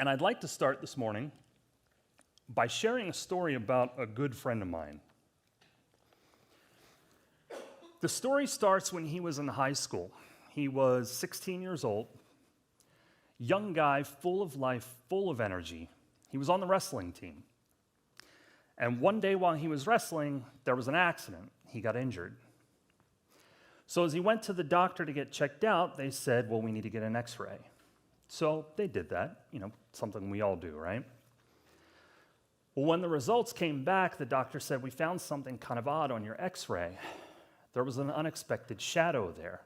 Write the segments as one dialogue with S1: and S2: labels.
S1: And I'd like to start this morning by sharing a story about a good friend of mine. The story starts when he was in high school. He was 16 years old, young guy, full of life, full of energy. He was on the wrestling team. And one day while he was wrestling, there was an accident. He got injured. So as he went to the doctor to get checked out, they said, well, we need to get an x-ray. So they did that, something we all do, right? Well, when the results came back, the doctor said, we found something kind of odd on your x-ray. There was an unexpected shadow there.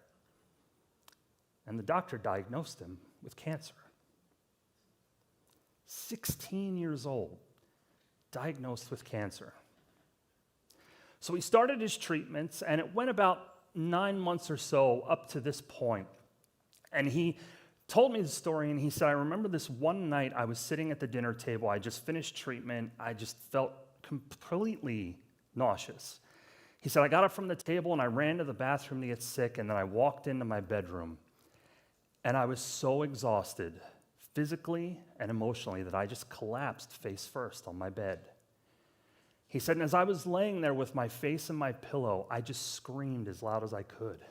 S1: And the doctor diagnosed him with cancer. 16 years old, diagnosed with cancer. So he started his treatments, and it went about 9 months or so up to this point. And he told me the story, and he said, I remember this one night I was sitting at the dinner table. I just finished treatment. I just felt completely nauseous. He said, I got up from the table, and I ran to the bathroom to get sick, and then I walked into my bedroom. And I was so exhausted, physically and emotionally, that I just collapsed face first on my bed. He said, and as I was laying there with my face in my pillow, I just screamed as loud as I could.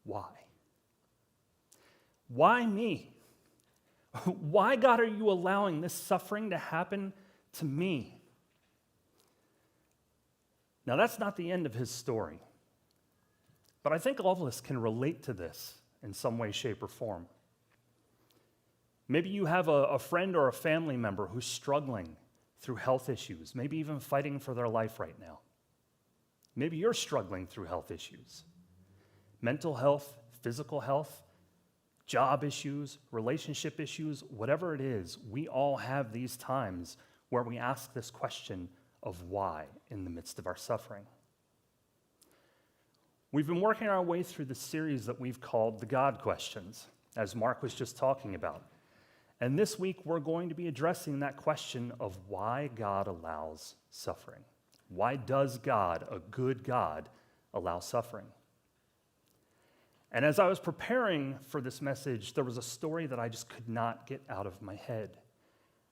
S1: Why? Why me? Why, God, are you allowing this suffering to happen to me? Now, that's not the end of his story. But I think all of us can relate to this in some way, shape, or form. Maybe you have a friend or a family member who's struggling through health issues, maybe even fighting for their life right now. Maybe you're struggling through health issues. Mental health, physical health, job issues, relationship issues, whatever it is, we all have these times where we ask this question of why in the midst of our suffering. We've been working our way through the series that we've called The God Questions, as Mark was just talking about. And this week, we're going to be addressing that question of why God allows suffering. Why does God, a good God, allow suffering? And as I was preparing for this message, there was a story that I just could not get out of my head.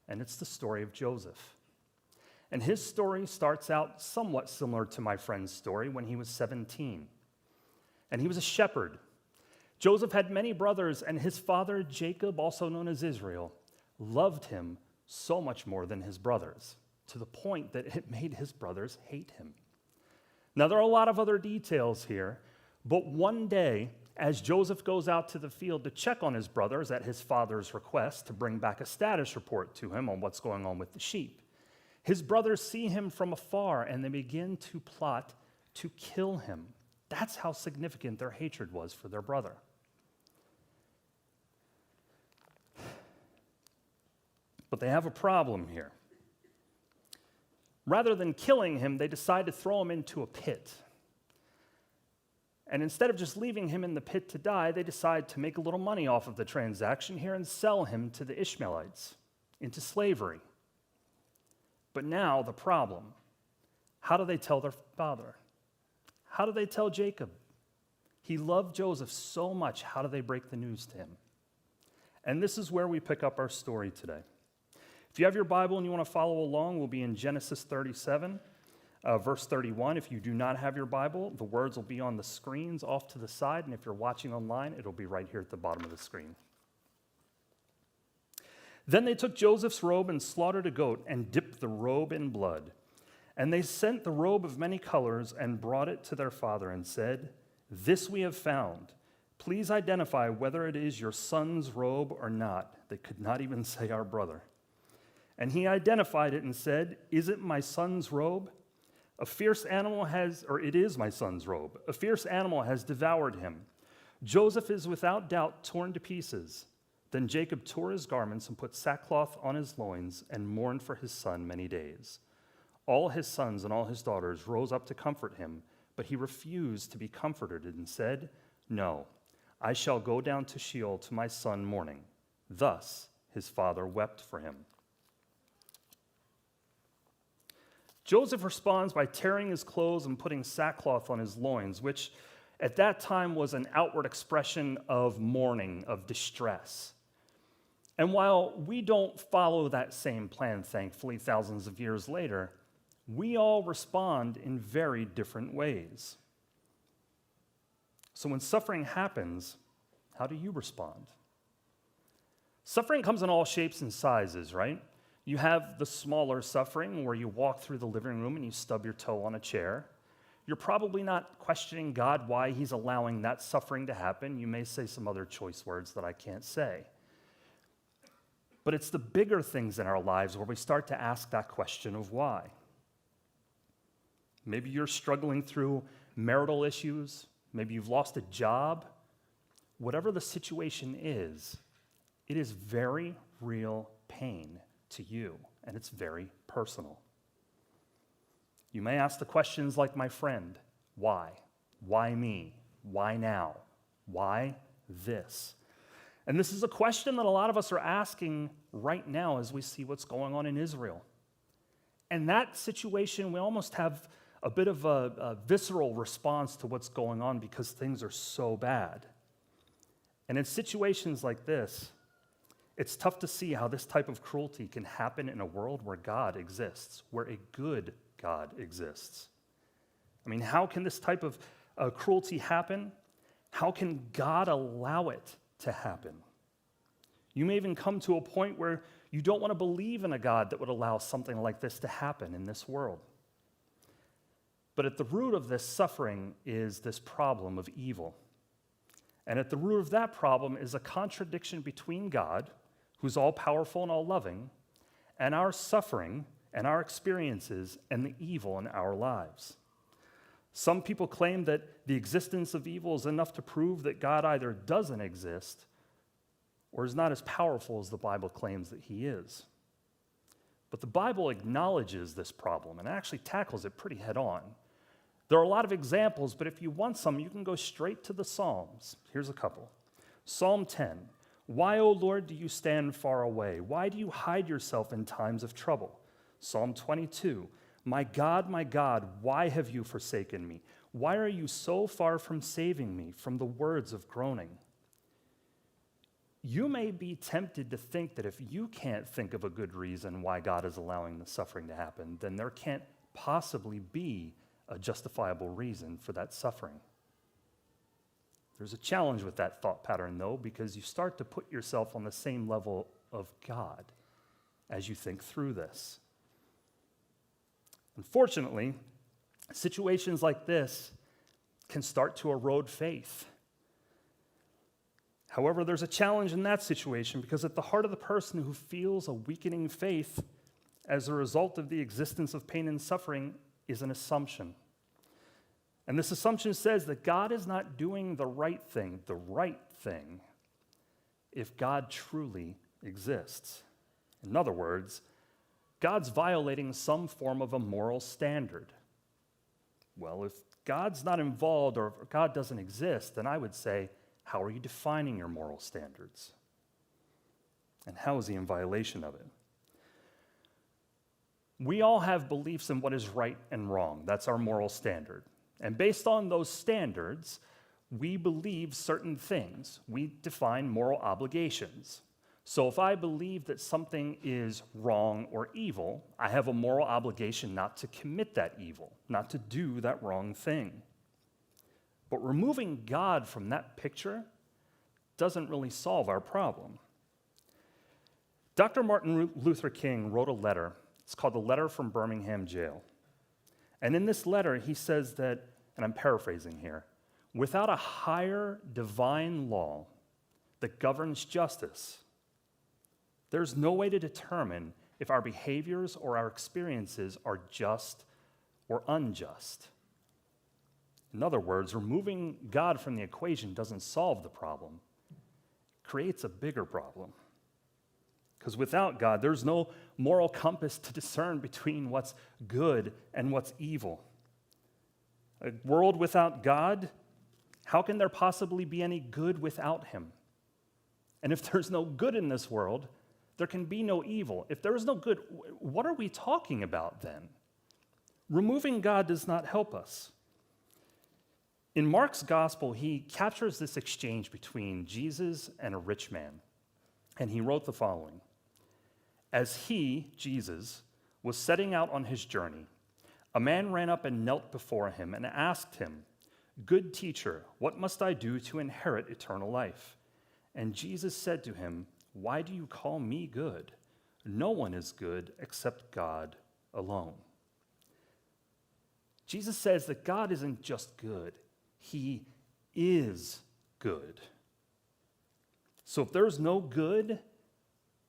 S1: And it's the story of Joseph. And his story starts out somewhat similar to my friend's story when he was 17. And he was a shepherd. Joseph had many brothers, and his father, Jacob, also known as Israel, loved him so much more than his brothers, to the point that it made his brothers hate him. Now, there are a lot of other details here, but one day, as Joseph goes out to the field to check on his brothers at his father's request to bring back a status report to him on what's going on with the sheep, his brothers see him from afar, and they begin to plot to kill him. That's how significant their hatred was for their brother. But they have a problem here. Rather than killing him, they decide to throw him into a pit. And instead of just leaving him in the pit to die, they decide to make a little money off of the transaction here and sell him to the Ishmaelites into slavery. But now the problem, how do they tell their father? How do they tell Jacob? He loved Joseph so much. How do they break the news to him? And this is where we pick up our story today. If you have your Bible and you want to follow along, we'll be in Genesis 37, verse 31. If you do not have your Bible, the words will be on the screens off to the side, and if you're watching online, it'll be right here at the bottom of the screen. Then they took Joseph's robe and slaughtered a goat and dipped the robe in blood. And they sent the robe of many colors and brought it to their father and said, "This we have found. Please identify whether it is your son's robe or not." They could not even say our brother. And he identified it and said, "Is it my son's robe? It is my son's robe. A fierce animal has devoured him. Joseph is without doubt torn to pieces." Then Jacob tore his garments and put sackcloth on his loins and mourned for his son many days. All his sons and all his daughters rose up to comfort him, but he refused to be comforted and said, "No, I shall go down to Sheol to my son mourning." Thus his father wept for him. Joseph responds by tearing his clothes and putting sackcloth on his loins, which at that time was an outward expression of mourning, of distress. And while we don't follow that same plan, thankfully, thousands of years later, we all respond in very different ways. So when suffering happens, how do you respond? Suffering comes in all shapes and sizes, right? You have the smaller suffering where you walk through the living room and you stub your toe on a chair. You're probably not questioning God why he's allowing that suffering to happen. You may say some other choice words that I can't say. But it's the bigger things in our lives where we start to ask that question of why. Maybe you're struggling through marital issues. Maybe you've lost a job. Whatever the situation is, it is very real pain to you, and it's very personal. You may ask the questions like my friend, why? Why me? Why now? Why this? And this is a question that a lot of us are asking right now as we see what's going on in Israel. And that situation, we almost have a bit of a visceral response to what's going on because things are so bad. And in situations like this, it's tough to see how this type of cruelty can happen in a world where God exists, where a good God exists. I mean, how can this type of cruelty happen? How can God allow it to happen? You may even come to a point where you don't want to believe in a God that would allow something like this to happen in this world. But at the root of this suffering is this problem of evil. And at the root of that problem is a contradiction between God, who's all-powerful and all-loving, and our suffering and our experiences and the evil in our lives. Some people claim that the existence of evil is enough to prove that God either doesn't exist or is not as powerful as the Bible claims that he is. But the Bible acknowledges this problem and actually tackles it pretty head-on. There are a lot of examples, but if you want some, you can go straight to the Psalms. Here's a couple. Psalm 10, "Why, O Lord, do you stand far away? Why do you hide yourself in times of trouble?" Psalm 22, my God, why have you forsaken me? Why are you so far from saving me from the words of groaning?" You may be tempted to think that if you can't think of a good reason why God is allowing the suffering to happen, then there can't possibly be a justifiable reason for that suffering. There's a challenge with that thought pattern, though, because you start to put yourself on the same level of God as you think through this. Unfortunately, situations like this can start to erode faith. However, there's a challenge in that situation because at the heart of the person who feels a weakening faith as a result of the existence of pain and suffering is an assumption. And this assumption says that God is not doing the right thing, if God truly exists. In other words, God's violating some form of a moral standard. Well, if God's not involved or if God doesn't exist, then I would say, how are you defining your moral standards? And how is he in violation of it? We all have beliefs in what is right and wrong. That's our moral standard. And based on those standards, we believe certain things. We define moral obligations. So if I believe that something is wrong or evil, I have a moral obligation not to commit that evil, not to do that wrong thing. But removing God from that picture doesn't really solve our problem. Dr. Martin Luther King wrote a letter. It's called the Letter from Birmingham Jail. And in this letter, he says that, and I'm paraphrasing here, without a higher divine law that governs justice, there's no way to determine if our behaviors or our experiences are just or unjust. In other words, removing God from the equation doesn't solve the problem. It creates a bigger problem. Because without God, there's no moral compass to discern between what's good and what's evil. A world without God, how can there possibly be any good without him? And if there's no good in this world, there can be no evil. If there is no good, what are we talking about then? Removing God does not help us. In Mark's gospel, he captures this exchange between Jesus and a rich man. And he wrote the following: As he, Jesus, was setting out on his journey, a man ran up and knelt before him and asked him, "Good teacher, what must I do to inherit eternal life?" And Jesus said to him, "Why do you call me good? No one is good except God alone." Jesus says that God isn't just good, he is good. So if there's no good,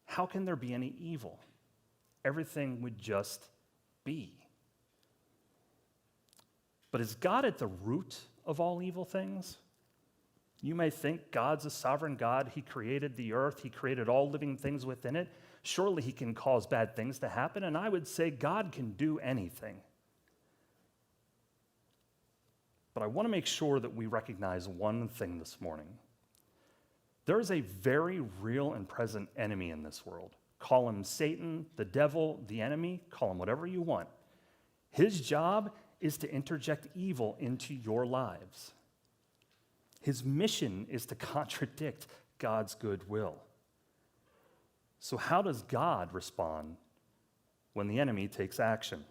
S1: how can there be any evil? Everything would just be. But is God at the root of all evil things? You may think God's a sovereign God. He created the earth. He created all living things within it. Surely he can cause bad things to happen. And I would say God can do anything. But I want to make sure that we recognize one thing this morning. There is a very real and present enemy in this world. Call him Satan, the devil, the enemy, call him whatever you want. His job is to interject evil into your lives. His mission is to contradict God's good will. So how does God respond when the enemy takes action?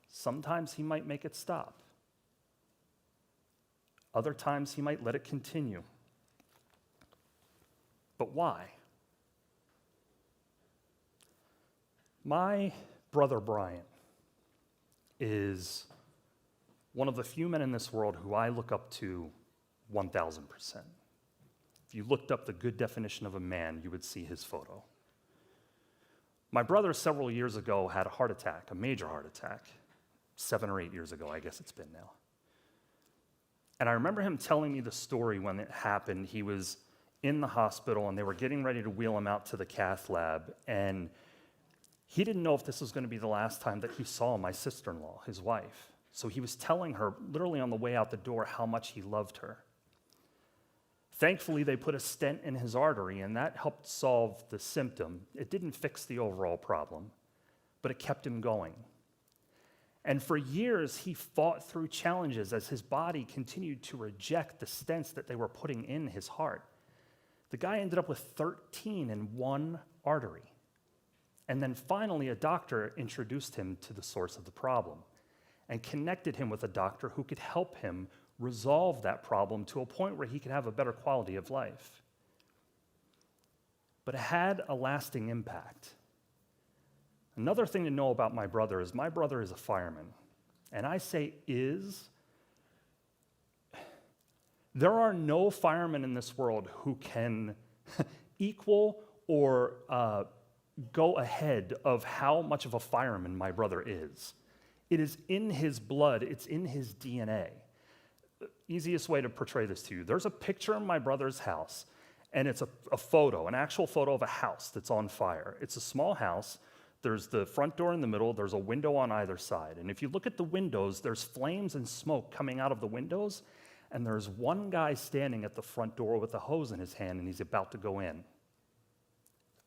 S1: Sometimes he might make it stop. Other times he might let it continue. But why? My brother Brian is one of the few men in this world who I look up to 1,000%. If you looked up the good definition of a man, you would see his photo. My brother several years ago had a heart attack, a major heart attack. 7 or 8 years ago, I guess it's been now. And I remember him telling me the story when it happened. He was in the hospital and they were getting ready to wheel him out to the cath lab, and he didn't know if this was going to be the last time that he saw my sister-in-law, his wife. So he was telling her, literally on the way out the door, how much he loved her. Thankfully, they put a stent in his artery, and that helped solve the symptom. It didn't fix the overall problem, but it kept him going. And for years, he fought through challenges as his body continued to reject the stents that they were putting in his heart. The guy ended up with 13 in one artery. And then finally, a doctor introduced him to the source of the problem and connected him with a doctor who could help him resolve that problem to a point where he could have a better quality of life. But it had a lasting impact. Another thing to know about my brother is a fireman. And I say is. There are no firemen in this world who can equal or go ahead of how much of a fireman my brother is. It is in his blood. It's in his DNA. The easiest way to portray this to you, there's a picture in my brother's house, and it's a photo, an actual photo of a house that's on fire. It's a small house. There's the front door in the middle. There's a window on either side. And if you look at the windows, there's flames and smoke coming out of the windows, and there's one guy standing at the front door with a hose in his hand, and he's about to go in.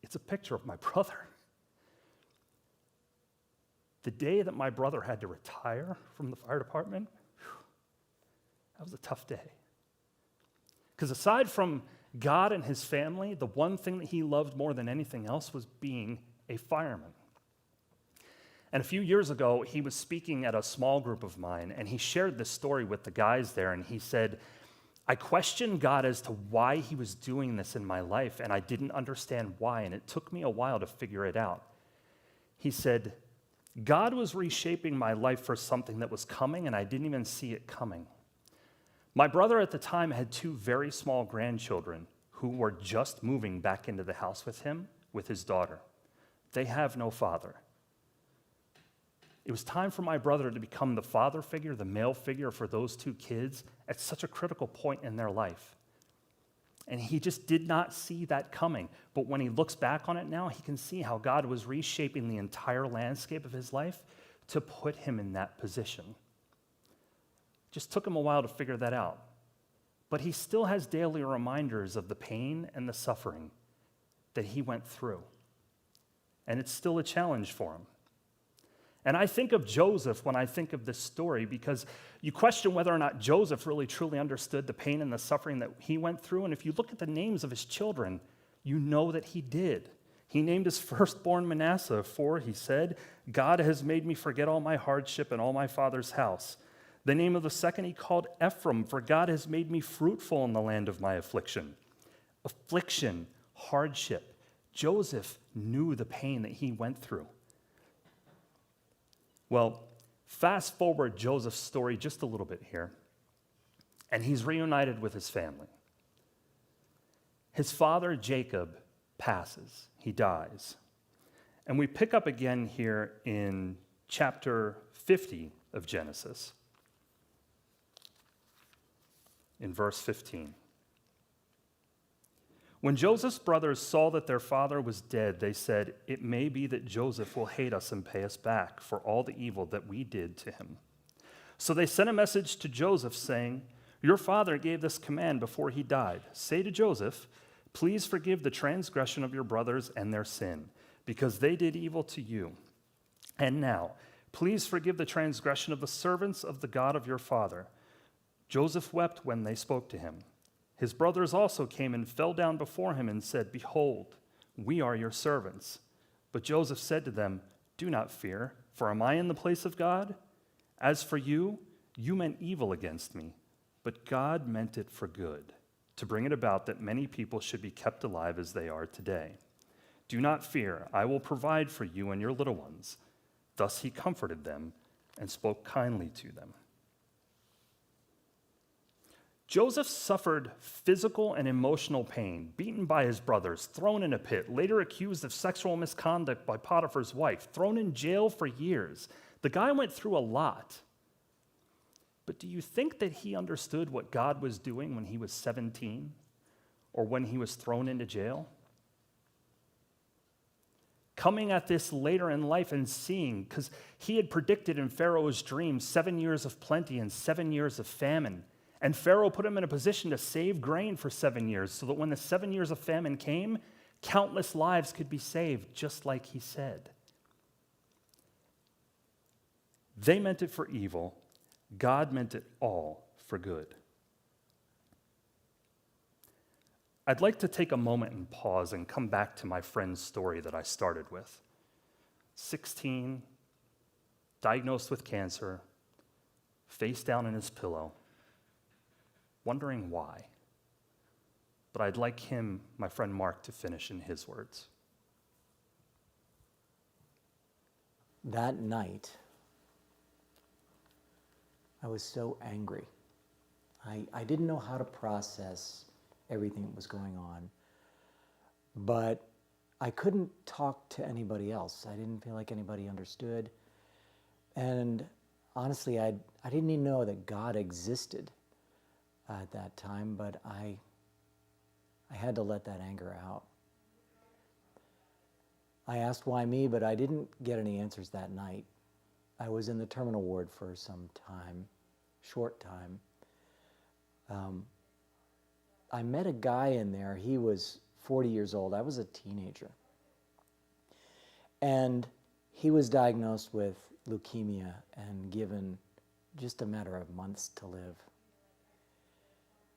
S1: It's a picture of my brother. The day that my brother had to retire from the fire department, that was a tough day. Because aside from God and his family, the one thing that he loved more than anything else was being a fireman. And a few years ago, he was speaking at a small group of mine, and he shared this story with the guys there, and he said, I questioned God as to why he was doing this in my life, and I didn't understand why, and it took me a while to figure it out. He said, God was reshaping my life for something that was coming, and I didn't even see it coming. My brother at the time had 2 very small grandchildren who were just moving back into the house with him, with his daughter. They have no father. It was time for my brother to become the father figure, the male figure for those 2 kids at such a critical point in their life. And he just did not see that coming. But when he looks back on it now, he can see how God was reshaping the entire landscape of his life to put him in that position. It just took him a while to figure that out. But he still has daily reminders of the pain and the suffering that he went through. And it's still a challenge for him. And I think of Joseph when I think of this story, because you question whether or not Joseph really truly understood the pain and the suffering that he went through. And if you look at the names of his children, You know that he did. He named his firstborn Manasseh, for he said, God has made me forget all my hardship and all my father's house. The name of the second he called Ephraim, for God has made me fruitful in the land of my affliction. Affliction, hardship. Joseph knew the pain that he went through. Well, fast forward Joseph's story just a little bit here, and he's reunited with his family. His father, Jacob, passes. He dies. And we pick up again here in chapter 50 of Genesis, in verse 15. When Joseph's brothers saw that their father was dead, they said, "It may be that Joseph will hate us and pay us back for all the evil that we did to him." So they sent a message to Joseph saying, "Your father gave this command before he died. Say to Joseph, please forgive the transgression of your brothers and their sin, because they did evil to you. And now, please forgive the transgression of the servants of the God of your father." Joseph wept when they spoke to him. His brothers also came and fell down before him and said, "Behold, we are your servants." But Joseph said to them, "Do not fear, for am I in the place of God? As for you, you meant evil against me, but God meant it for good, to bring it about that many people should be kept alive as they are today. Do not fear, I will provide for you and your little ones." Thus he comforted them and spoke kindly to them. Joseph suffered physical and emotional pain, beaten by his brothers, thrown in a pit, later accused of sexual misconduct by Potiphar's wife, thrown in jail for years. The guy went through a lot. But do you think that he understood what God was doing when he was 17 or when he was thrown into jail? Coming at this later in life and seeing, because he had predicted in Pharaoh's dream 7 years of plenty and 7 years of famine. And Pharaoh put him in a position to save grain for 7 years so that when the 7 years of famine came, countless lives could be saved, just like he said. They meant it for evil. God meant it all for good. I'd like to take a moment and pause and come back to my friend's story that I started with. 16, diagnosed with cancer, face down in his pillow, wondering why. But I'd like him, my friend Mark, to finish in his words.
S2: That night, I was so angry. I didn't know how to process everything that was going on, but I couldn't talk to anybody else. I didn't feel like anybody understood. And honestly, I didn't even know that God existed at that time, but I had to let that anger out. I asked why me, but I didn't get any answers that night. I was in the terminal ward for some time, short time. I met a guy in there. He was 40 years old. I was a teenager. And he was diagnosed with leukemia and given just a matter of months to live.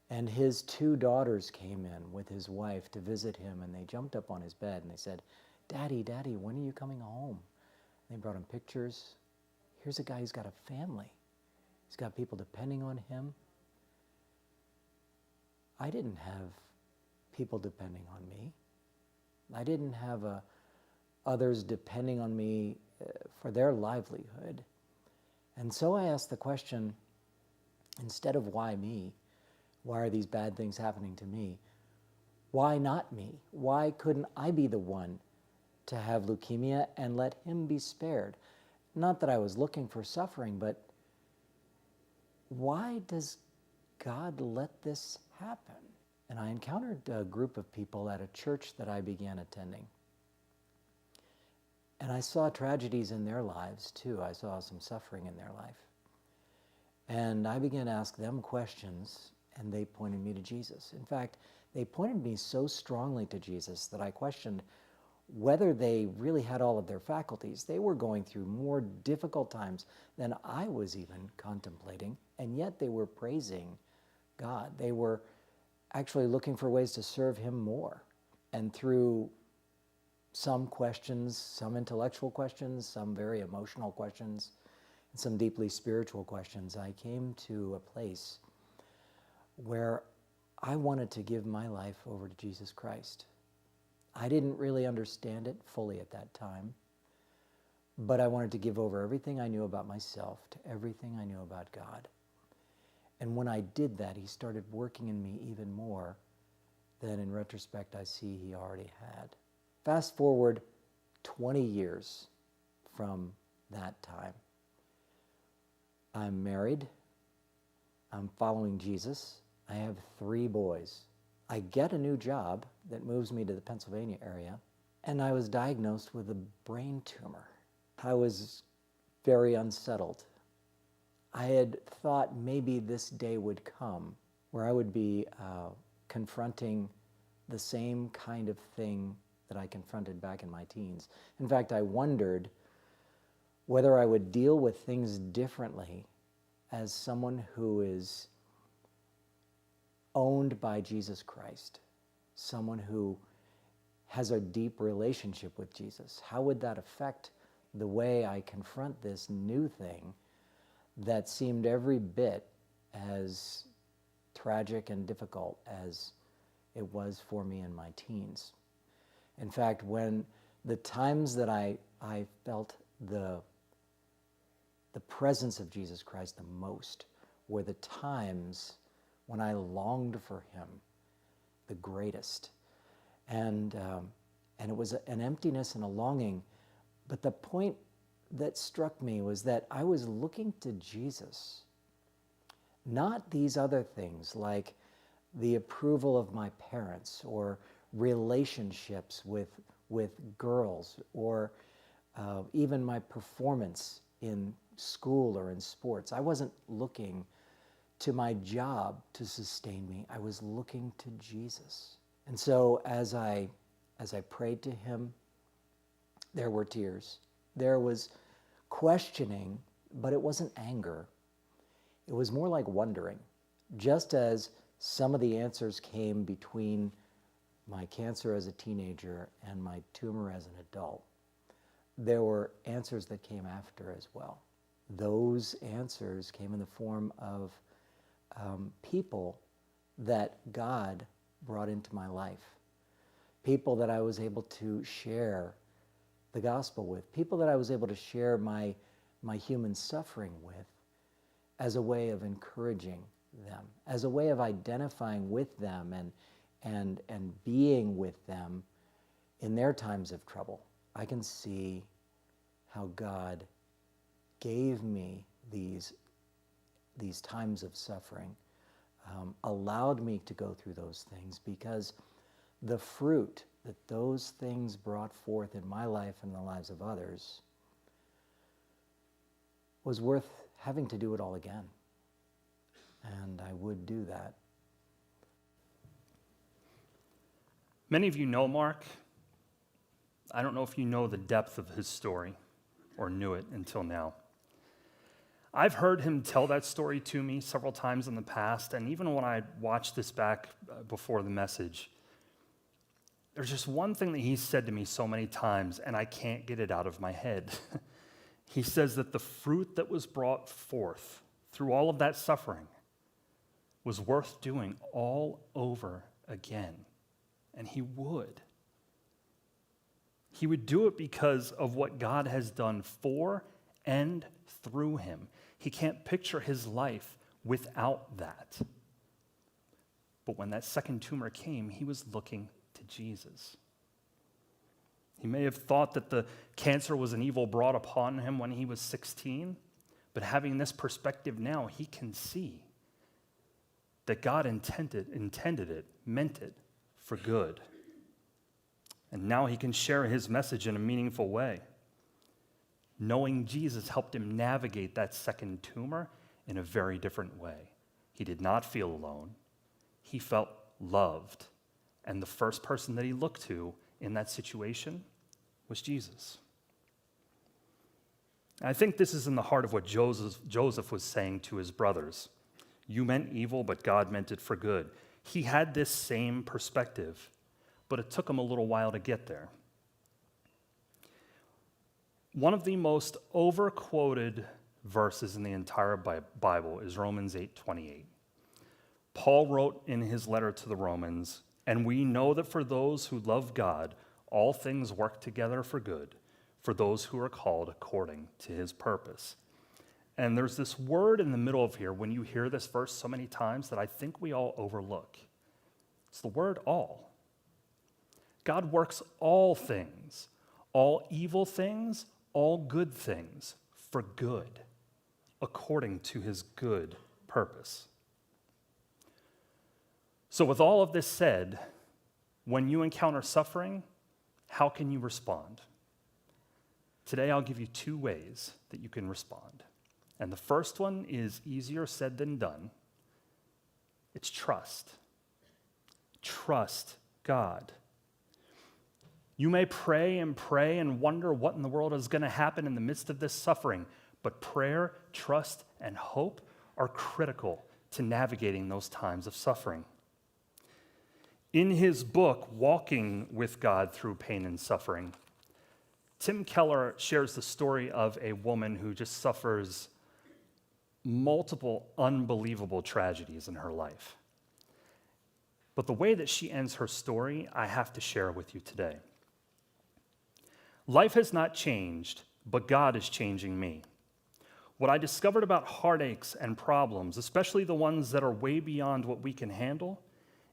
S2: And his 2 daughters came in with his wife to visit him, and they jumped up on his bed and they said, Daddy, when are you coming home?" They brought him pictures. Here's a guy who's got a family. He's got people depending on him. I didn't have people depending on me. I didn't have others depending on me for their livelihood. And so I asked the question, instead of why me, why are these bad things happening to me? Why not me? Why couldn't I be the one to have leukemia and let him be spared? Not that I was looking for suffering, but why does God let this happen? And I encountered a group of people at a church that I began attending. And I saw tragedies in their lives too. I saw some suffering in their life. And I began to ask them questions, and they pointed me to Jesus. In fact, they pointed me so strongly to Jesus that I questioned whether they really had all of their faculties. They were going through more difficult times than I was even contemplating, and yet they were praising God. They were actually looking for ways to serve him more. And through some questions, some intellectual questions, some very emotional questions, and some deeply spiritual questions, I came to a place where I wanted to give my life over to Jesus Christ. I didn't really understand it fully at that time, but I wanted to give over everything I knew about myself to everything I knew about God. And when I did that, he started working in me even more than in retrospect I see he already had. Fast forward 20 years from that time. I'm married. I'm following Jesus. I have 3 boys. I get a new job that moves me to the Pennsylvania area, and I was diagnosed with a brain tumor. I was very unsettled. I had thought maybe this day would come where I would be confronting the same kind of thing that I confronted back in my teens. In fact, I wondered whether I would deal with things differently as someone who is owned by Jesus Christ, someone who has a deep relationship with Jesus. How would that affect the way I confront this new thing that seemed every bit as tragic and difficult as it was for me in my teens? In fact, when the times that I felt the presence of Jesus Christ the most were the times when I longed for him the greatest. And it was an emptiness and a longing. But the point that struck me was that I was looking to Jesus, not these other things like the approval of my parents or relationships with girls or even my performance in school or in sports. I wasn't looking to my job to sustain me. I was looking to Jesus. And so as I prayed to him, there were tears. There was questioning, but it wasn't anger. It was more like wondering. Just as some of the answers came between my cancer as a teenager and my tumor as an adult, there were answers that came after as well. Those answers came in the form of people that God brought into my life, people that I was able to share the gospel with, people that I was able to share my human suffering with as a way of encouraging them, as a way of identifying with them and being with them in their times of trouble. I can see how God gave me these times of suffering, allowed me to go through those things because the fruit that those things brought forth in my life and the lives of others was worth having to do it all again. And I would do that.
S1: Many of you know Mark. I don't know if you know the depth of his story or knew it until now. I've heard him tell that story to me several times in the past, and even when I watched this back before the message, there's just one thing that he said to me so many times, and I can't get it out of my head. He says that the fruit that was brought forth through all of that suffering was worth doing all over again. And he would. He would do it because of what God has done for and through him. He can't picture his life without that. But when that second tumor came, he was looking to Jesus. He may have thought that the cancer was an evil brought upon him when he was 16, but having this perspective now, he can see that God intended it, meant it for good. And now he can share his message in a meaningful way. Knowing Jesus helped him navigate that second tumor in a very different way. He did not feel alone. He felt loved. And the first person that he looked to in that situation was Jesus. I think this is in the heart of what Joseph was saying to his brothers. You meant evil, but God meant it for good. He had this same perspective, but it took him a little while to get there. One of the most overquoted verses in the entire Bible is Romans 8:28. Paul wrote in his letter to the Romans, "And we know that for those who love God, all things work together for good, for those who are called according to his purpose." And there's this word in the middle of here when you hear this verse so many times that I think we all overlook. It's the word all. God works all things, all evil things, all good things for good, according to his good purpose. So with all of this said, when you encounter suffering, how can you respond? Today I'll give you 2 ways that you can respond. And the first one is easier said than done. It's trust. Trust God. You may pray and wonder what in the world is going to happen in the midst of this suffering, but prayer, trust, and hope are critical to navigating those times of suffering. In his book, Walking with God Through Pain and Suffering, Tim Keller shares the story of a woman who just suffers multiple unbelievable tragedies in her life. But the way that she ends her story, I have to share with you today. Life has not changed, but God is changing me. What I discovered about heartaches and problems, especially the ones that are way beyond what we can handle,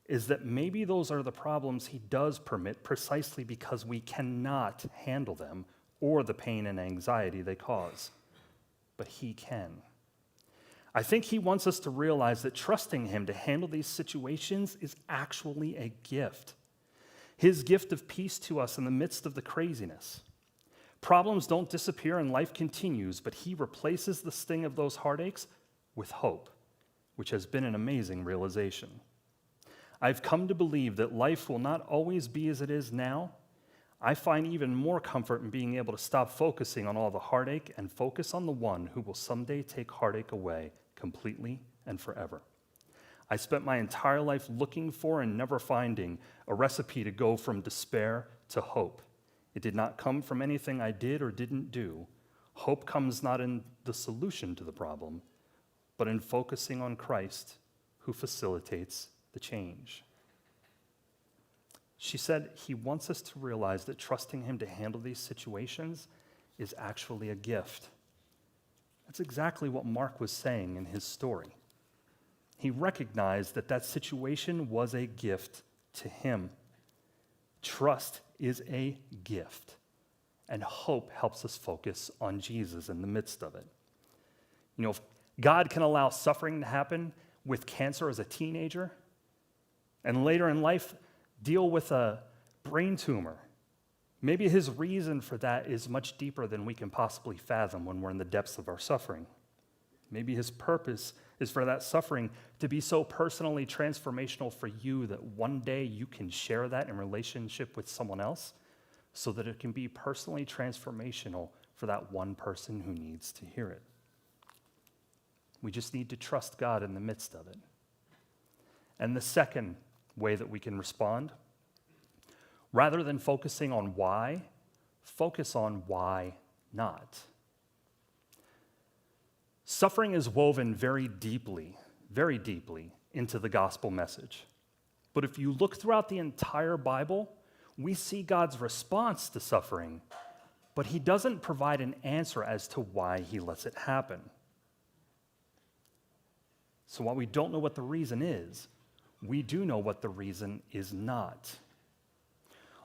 S1: is that maybe those are the problems he does permit precisely because we cannot handle them or the pain and anxiety they cause. But he can. I think he wants us to realize that trusting him to handle these situations is actually a gift. His gift of peace to us in the midst of the craziness. Problems don't disappear and life continues, but he replaces the sting of those heartaches with hope, which has been an amazing realization. I've come to believe that life will not always be as it is now. I find even more comfort in being able to stop focusing on all the heartache and focus on the one who will someday take heartache away completely and forever. I spent my entire life looking for and never finding a recipe to go from despair to hope. It did not come from anything I did or didn't do. Hope comes not in the solution to the problem, but in focusing on Christ, who facilitates the change. She said he wants us to realize that trusting him to handle these situations is actually a gift. That's exactly what Mark was saying in his story. He recognized that that situation was a gift to him. Trust is a gift, and hope helps us focus on Jesus in the midst of it. You know, if God can allow suffering to happen with cancer as a teenager, and later in life deal with a brain tumor, maybe his reason for that is much deeper than we can possibly fathom when we're in the depths of our suffering. Maybe his purpose is for that suffering to be so personally transformational for you that one day you can share that in relationship with someone else so that it can be personally transformational for that one person who needs to hear it. We just need to trust God in the midst of it. And the second way that we can respond, rather than focusing on why, focus on why not. Suffering is woven very deeply into the gospel message. But if you look throughout the entire Bible, we see God's response to suffering, but he doesn't provide an answer as to why he lets it happen. So while we don't know what the reason is, we do know what the reason is not.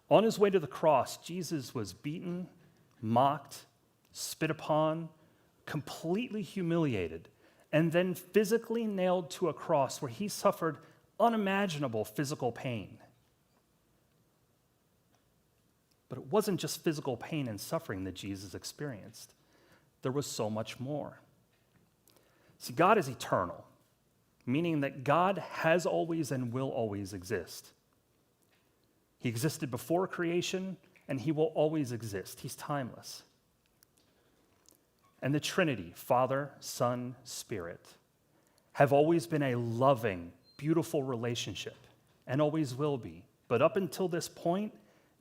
S1: On his way to the cross, Jesus was beaten, mocked, spit upon, completely humiliated, and then physically nailed to a cross where he suffered unimaginable physical pain. But it wasn't just physical pain and suffering that Jesus experienced. There was so much more. See, God is eternal, meaning that God has always and will always exist. He existed before creation, and he will always exist. He's timeless. And the Trinity, Father, Son, Spirit, have always been a loving, beautiful relationship, and always will be But up until this point,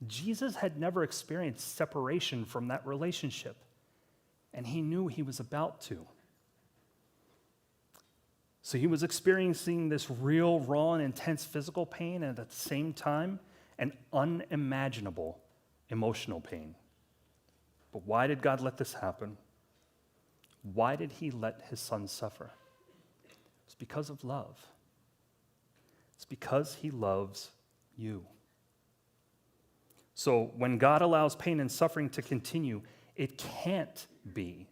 S1: Jesus had never experienced separation from that relationship, and he knew he was about to. So he was experiencing this real, raw, and intense physical pain, and at the same time, an unimaginable emotional pain. But why did God let this happen? Why did he let his son suffer? It's because of love. It's because he loves you. So when God allows pain and suffering to continue, it cannot be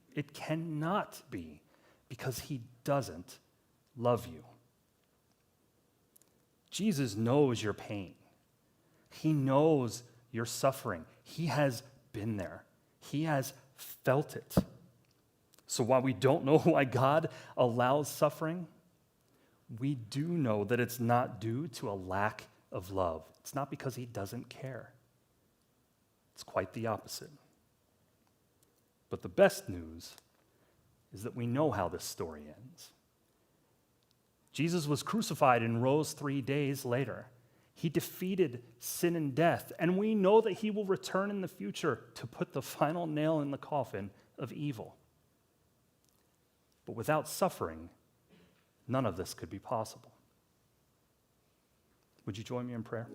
S1: because he doesn't love you. Jesus knows your pain. He knows your suffering. He has been there. He has felt it. So while we don't know why God allows suffering, we do know that it's not due to a lack of love. It's not because he doesn't care. It's quite the opposite. But the best news is that we know how this story ends. Jesus was crucified and rose 3 days later. He defeated sin and death, and we know that he will return in the future to put the final nail in the coffin of evil. But without suffering, none of this could be possible. Would you join me in prayer?